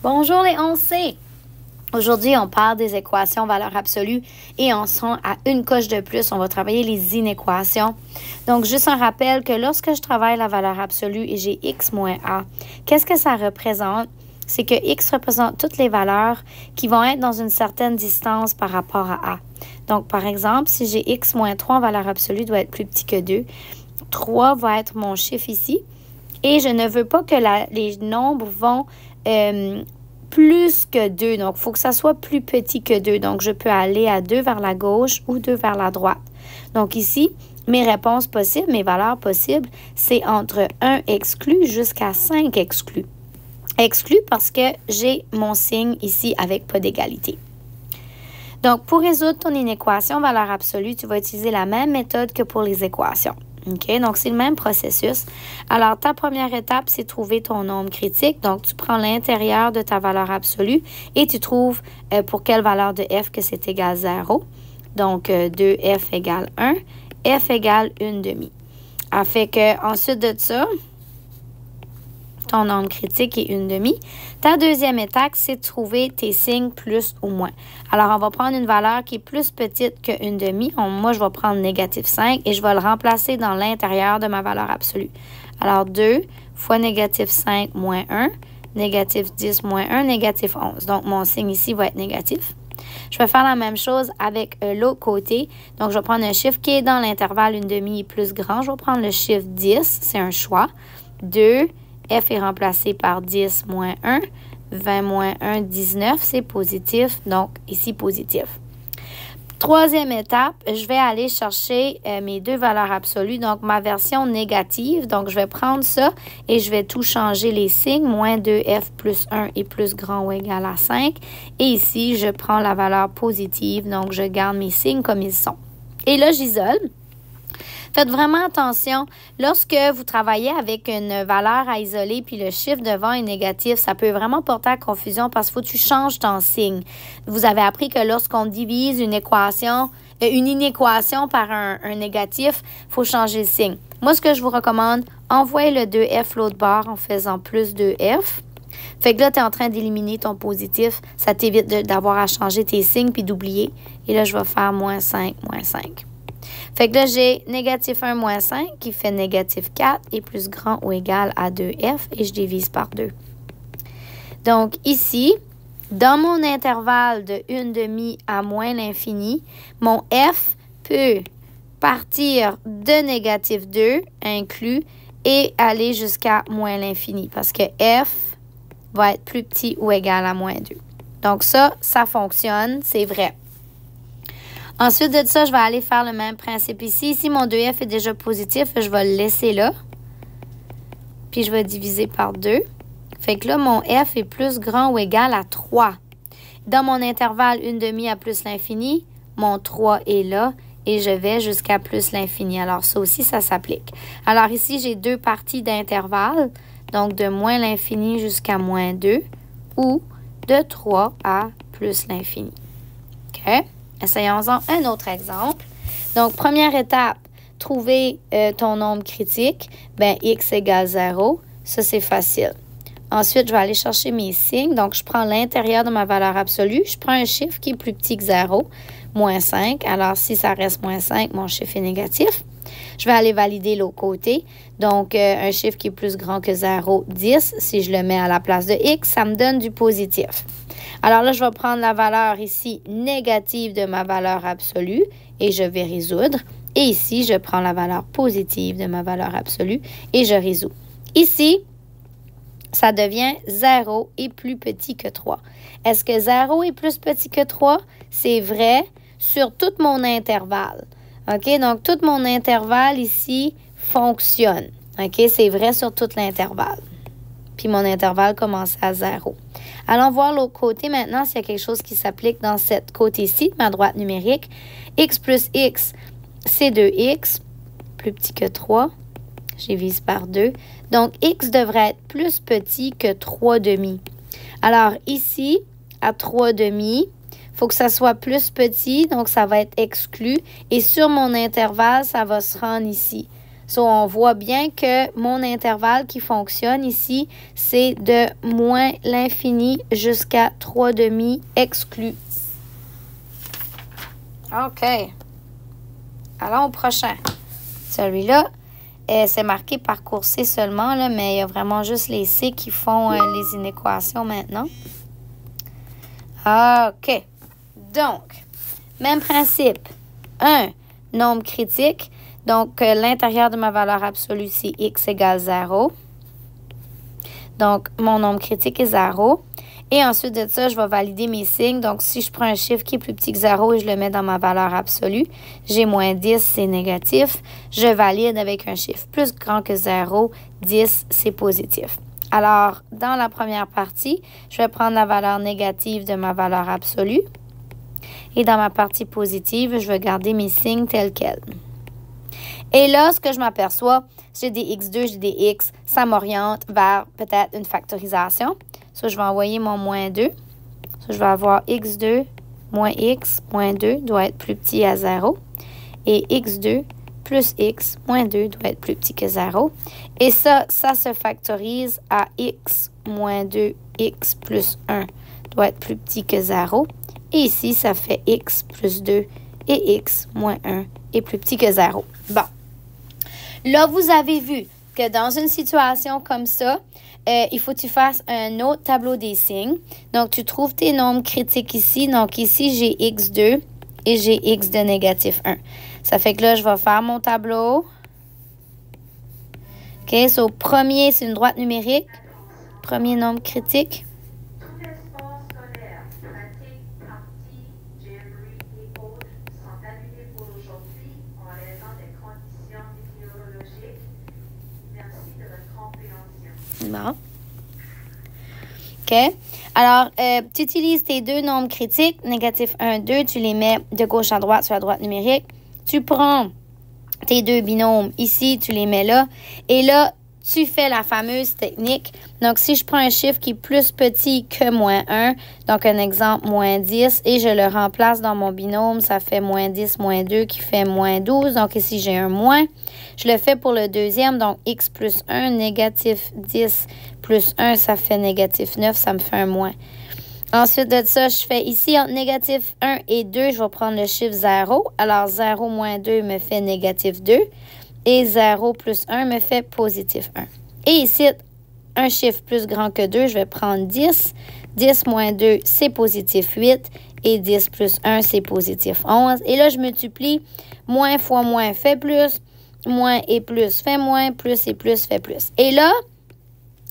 Bonjour les 11C! Aujourd'hui, on parle des équations valeur absolue et on sera à une coche de plus. On va travailler les inéquations. Donc, juste un rappel que lorsque je travaille la valeur absolue et j'ai x moins a, qu'est-ce que ça représente? C'est que x représente toutes les valeurs qui vont être dans une certaine distance par rapport à a. Donc, par exemple, si j'ai x moins 3 en valeur absolue doit être plus petit que 2, 3 va être mon chiffre ici. Et je ne veux pas que les nombres vont plus que 2. Donc, il faut que ça soit plus petit que 2. Donc, je peux aller à 2 vers la gauche ou 2 vers la droite. Donc, ici, mes réponses possibles, mes valeurs possibles, c'est entre 1 exclu jusqu'à 5 exclus. Exclu parce que j'ai mon signe ici avec pas d'égalité. Donc, pour résoudre ton inéquation valeur absolue, tu vas utiliser la même méthode que pour les équations. OK? Donc, c'est le même processus. Alors, ta première étape, c'est trouver ton nombre critique. Donc, tu prends l'intérieur de ta valeur absolue et tu trouves pour quelle valeur de f que c'est égal 0. Donc, 2f égale 1, f égale 1/2. Ça fait que, ensuite de ça, ton nombre critique est 1/2. Ta deuxième étape, c'est de trouver tes signes plus ou moins. Alors, on va prendre une valeur qui est plus petite que 1/2. Moi, je vais prendre négatif 5 et je vais le remplacer dans l'intérieur de ma valeur absolue. Alors, 2 fois négatif 5 moins 1, négatif 10 moins 1, négatif 11. Donc, mon signe ici va être négatif. Je vais faire la même chose avec l'autre côté. Donc, je vais prendre un chiffre qui est dans l'intervalle 1/2 plus grand. Je vais prendre le chiffre 10, c'est un choix. 2, f est remplacé par 10 moins 1. 20 moins 1, 19, c'est positif. Donc, ici, positif. Troisième étape, je vais aller chercher mes deux valeurs absolues. Donc, ma version négative. Donc, je vais prendre ça et je vais tout changer les signes. Moins 2f plus 1 est plus grand ou égal à 5. Et ici, je prends la valeur positive. Donc, je garde mes signes comme ils sont. Et là, j'isole. Faites vraiment attention, lorsque vous travaillez avec une valeur à isoler puis le chiffre devant est négatif, ça peut vraiment porter à confusion parce qu'il faut que tu changes ton signe. Vous avez appris que lorsqu'on divise une inéquation par un négatif, il faut changer le signe. Moi, ce que je vous recommande, envoyez le 2f l'autre bord en faisant plus 2f. Fait que là, tu es en train d'éliminer ton positif. Ça t'évite d'avoir à changer tes signes puis d'oublier. Et là, je vais faire moins 5, moins 5. Fait que là, j'ai négatif 1 moins 5 qui fait négatif 4 est plus grand ou égal à 2f et je divise par 2. Donc ici, dans mon intervalle de 1/2 à moins l'infini, mon f peut partir de négatif 2 inclus et aller jusqu'à moins l'infini parce que f va être plus petit ou égal à moins 2. Donc ça fonctionne, c'est vrai. Ensuite de ça, je vais aller faire le même principe ici. Ici, mon 2f est déjà positif, je vais le laisser là. Puis, je vais diviser par 2. Fait que là, mon f est plus grand ou égal à 3. Dans mon intervalle 1/2 à plus l'infini, mon 3 est là et je vais jusqu'à plus l'infini. Alors, ça aussi, ça s'applique. Alors, ici, j'ai deux parties d'intervalle. Donc, de moins l'infini jusqu'à moins 2 ou de 3 à plus l'infini. OK? Essayons-en un autre exemple. Donc, première étape, trouver ton nombre critique. Bien, x égale 0. Ça, c'est facile. Ensuite, je vais aller chercher mes signes. Donc, je prends l'intérieur de ma valeur absolue. Je prends un chiffre qui est plus petit que 0, moins 5. Alors, si ça reste moins 5, mon chiffre est négatif. Je vais aller valider l'autre côté. Donc, un chiffre qui est plus grand que 0, 10. Si je le mets à la place de x, ça me donne du positif. Alors là, je vais prendre la valeur ici négative de ma valeur absolue et je vais résoudre. Et ici, je prends la valeur positive de ma valeur absolue et je résous. Ici, ça devient 0 est plus petit que 3. Est-ce que 0 est plus petit que 3? C'est vrai sur tout mon intervalle. OK? Donc, tout mon intervalle ici fonctionne. OK? C'est vrai sur tout l'intervalle. Puis mon intervalle commence à 0. Allons voir l'autre côté maintenant s'il y a quelque chose qui s'applique dans cette côté-ci de ma droite numérique. X plus x, c'est 2x, plus petit que 3. Je divise par 2. Donc, x devrait être plus petit que 3/2. Alors, ici, à 3/2, il faut que ça soit plus petit, donc ça va être exclu. Et sur mon intervalle, ça va se rendre ici. So, on voit bien que mon intervalle qui fonctionne ici, c'est de moins l'infini jusqu'à 3/2 exclus. OK. Allons au prochain. Celui-là, c'est marqué par cours C seulement, là, mais il y a vraiment juste les C qui font les inéquations maintenant. OK. Donc, même principe. Un nombre critique. Donc, l'intérieur de ma valeur absolue, c'est x égale 0. Donc, mon nombre critique est 0. Et ensuite de ça, je vais valider mes signes. Donc, si je prends un chiffre qui est plus petit que 0 et je le mets dans ma valeur absolue, j'ai moins 10, c'est négatif. Je valide avec un chiffre plus grand que 0. 10, c'est positif. Alors, dans la première partie, je vais prendre la valeur négative de ma valeur absolue. Et dans ma partie positive, je vais garder mes signes tels quels. Et là, ce que je m'aperçois, j'ai des x2, j'ai des x, ça m'oriente vers peut-être une factorisation. Ça, je vais envoyer mon moins 2. Ça, je vais avoir x2 moins x moins 2 doit être plus petit à 0. Et x2 plus x moins 2 doit être plus petit que 0. Et ça se factorise à x moins 2, x plus 1 doit être plus petit que 0. Et ici, ça fait x plus 2 et x moins 1 est plus petit que 0. Bon. Là, vous avez vu que dans une situation comme ça, il faut que tu fasses un autre tableau des signes. Donc, tu trouves tes nombres critiques ici. Donc, ici, j'ai x2 et j'ai x de négatif 1. Ça fait que là, je vais faire mon tableau. OK, so, premier, c'est une droite numérique. Premier nombre critique. Bon. OK. Alors, tu utilises tes deux nombres critiques, négatif 1, 2, tu les mets de gauche à droite sur la droite numérique. Tu prends tes deux binômes ici, tu les mets là. Et là, tu fais la fameuse technique. Donc, si je prends un chiffre qui est plus petit que moins 1, donc un exemple, moins 10, et je le remplace dans mon binôme, ça fait moins 10, moins 2 qui fait moins 12. Donc, ici, j'ai un moins. Je le fais pour le deuxième, donc x plus 1, négatif 10 plus 1, ça fait négatif 9, ça me fait un moins. Ensuite de ça, je fais ici entre négatif 1 et 2, je vais prendre le chiffre 0. Alors, 0 moins 2 me fait négatif 2. Et 0 plus 1 me fait positif 1. Et ici, un chiffre plus grand que 2, je vais prendre 10. 10 moins 2, c'est positif 8. Et 10 plus 1, c'est positif 11. Et là, je multiplie. Moins fois moins fait plus. Moins et plus fait moins. Plus et plus fait plus. Et là,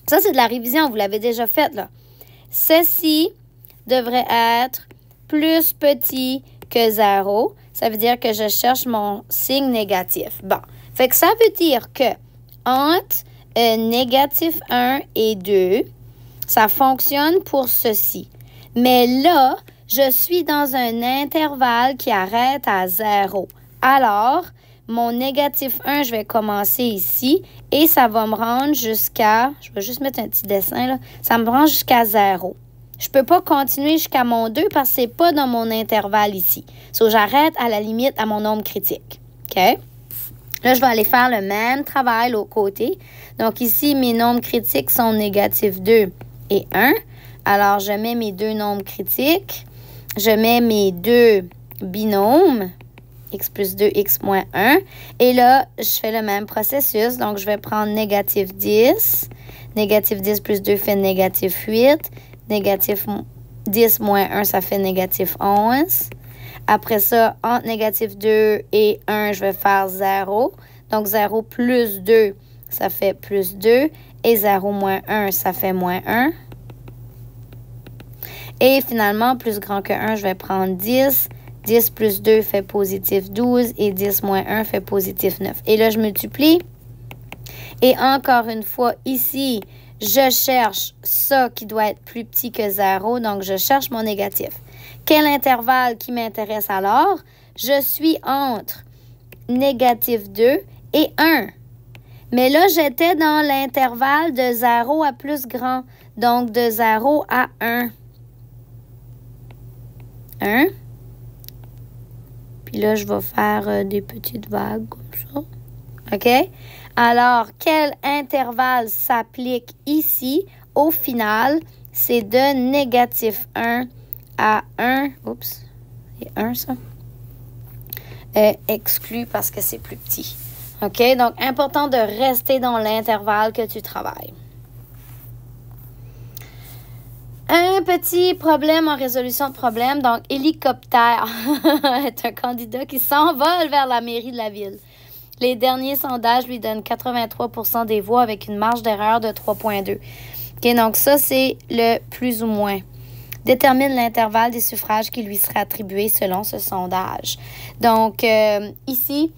ça, c'est de la révision. Vous l'avez déjà fait, là. Ceci devrait être plus petit que 0. Ça veut dire que je cherche mon signe négatif. Bon. Fait que ça veut dire que entre négatif 1 et 2, ça fonctionne pour ceci. Mais là, je suis dans un intervalle qui arrête à 0. Alors, mon négatif 1, je vais commencer ici et ça va me rendre jusqu'à, je vais juste mettre un petit dessin là, ça me rend jusqu'à 0. Je ne peux pas continuer jusqu'à mon 2 parce que ce n'est pas dans mon intervalle ici. So, j'arrête à la limite à mon nombre critique. OK? Là, je vais aller faire le même travail de l'autre côté. Donc, ici, mes nombres critiques sont négatif 2 et 1. Alors, je mets mes deux nombres critiques. Je mets mes deux binômes, x plus 2, x moins 1. Et là, je fais le même processus. Donc, je vais prendre négatif 10. Négatif 10 plus 2 fait négatif 8. Négatif 10 moins 1, ça fait négatif 11. Après ça, entre négatif 2 et 1, je vais faire 0. Donc, 0 plus 2, ça fait plus 2. Et 0 moins 1, ça fait moins 1. Et finalement, plus grand que 1, je vais prendre 10. 10 plus 2 fait positif 12. Et 10 moins 1 fait positif 9. Et là, je multiplie. Et encore une fois, ici, je cherche ça qui doit être plus petit que 0. Donc, je cherche mon négatif. Quel intervalle qui m'intéresse alors? Je suis entre négatif 2 et 1. Mais là, j'étais dans l'intervalle de 0 à plus grand. Donc, de 0 à 1. 1. Puis là, je vais faire des petites vagues comme ça. OK? Alors, quel intervalle s'applique ici? Au final, c'est de négatif 1 à 1. Oups, c'est 1 ça. Exclu parce que c'est plus petit. OK? Donc, important de rester dans l'intervalle que tu travailles. Un petit problème en résolution de problème. Donc, hélicoptère est un candidat qui s'envole vers la mairie de la ville. Les derniers sondages lui donnent 83% des voix avec une marge d'erreur de 3,2. OK, donc ça, c'est le plus ou moins. Détermine l'intervalle des suffrages qui lui seraient attribués selon ce sondage. Donc, ici,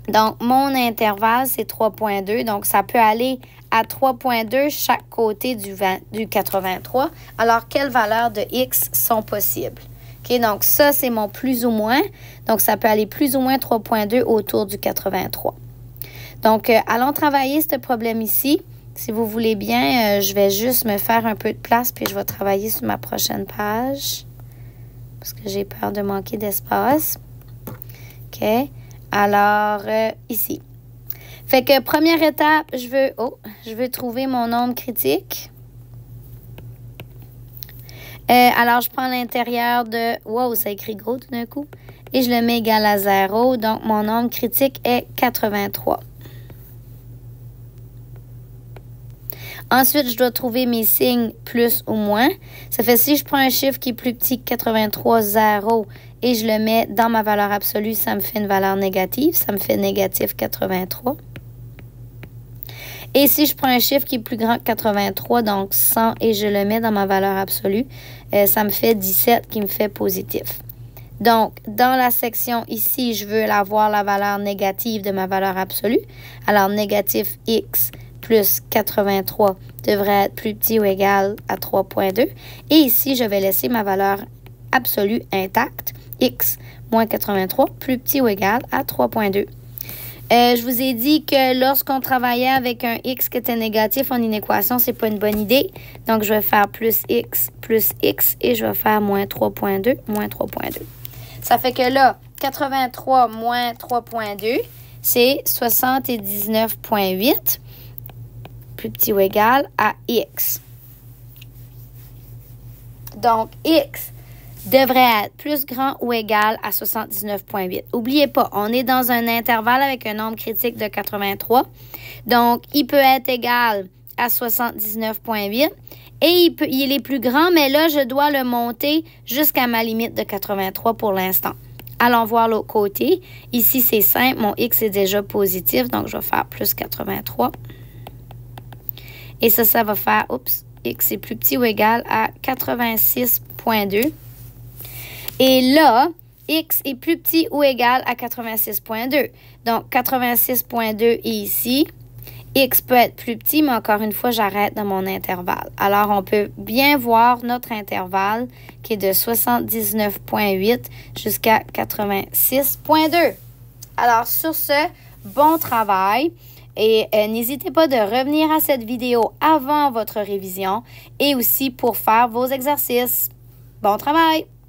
donc mon intervalle, c'est 3,2. Donc, ça peut aller à 3,2 chaque côté du 83. Alors, quelles valeurs de X sont possibles? OK, donc ça, c'est mon plus ou moins. Donc, ça peut aller plus ou moins 3,2 autour du 83. Donc, allons travailler ce problème ici. Si vous voulez bien, je vais juste me faire un peu de place puis je vais travailler sur ma prochaine page parce que j'ai peur de manquer d'espace. OK, alors ici. Fait que première étape, je veux trouver mon nombre critique. Alors, je prends l'intérieur de... Wow, ça écrit gros tout d'un coup. Et je le mets égal à 0. Donc, mon nombre critique est 83. Ensuite, je dois trouver mes signes plus ou moins. Ça fait si je prends un chiffre qui est plus petit que 83, 0, et je le mets dans ma valeur absolue, ça me fait une valeur négative. Ça me fait négatif 83. Et si je prends un chiffre qui est plus grand que 83, donc 100, et je le mets dans ma valeur absolue, ça me fait 17 qui me fait positif. Donc, dans la section ici, je veux avoir la valeur négative de ma valeur absolue. Alors, négatif X plus 83 devrait être plus petit ou égal à 3,2. Et ici, je vais laisser ma valeur absolue intacte, X moins 83, plus petit ou égal à 3,2. Je vous ai dit que lorsqu'on travaillait avec un X qui était négatif en une équation, c'est pas une bonne idée. Donc, je vais faire plus X et je vais faire moins 3,2, moins 3,2. Ça fait que là, 83 moins 3,2, c'est 79,8, plus petit ou égal à X. Donc, X devrait être plus grand ou égal à 79,8. N'oubliez pas, on est dans un intervalle avec un nombre critique de 83. Donc, il peut être égal à 79,8 et il est plus grand, mais là, je dois le monter jusqu'à ma limite de 83 pour l'instant. Allons voir l'autre côté. Ici, c'est simple. Mon X est déjà positif, donc je vais faire plus 83. Et ça va faire, X est plus petit ou égal à 86,2. Et là, X est plus petit ou égal à 86,2. Donc, 86,2 est ici. X peut être plus petit, mais encore une fois, j'arrête dans mon intervalle. Alors, on peut bien voir notre intervalle qui est de 79,8 jusqu'à 86,2. Alors, sur ce, bon travail. Et n'hésitez pas de revenir à cette vidéo avant votre révision et aussi pour faire vos exercices. Bon travail!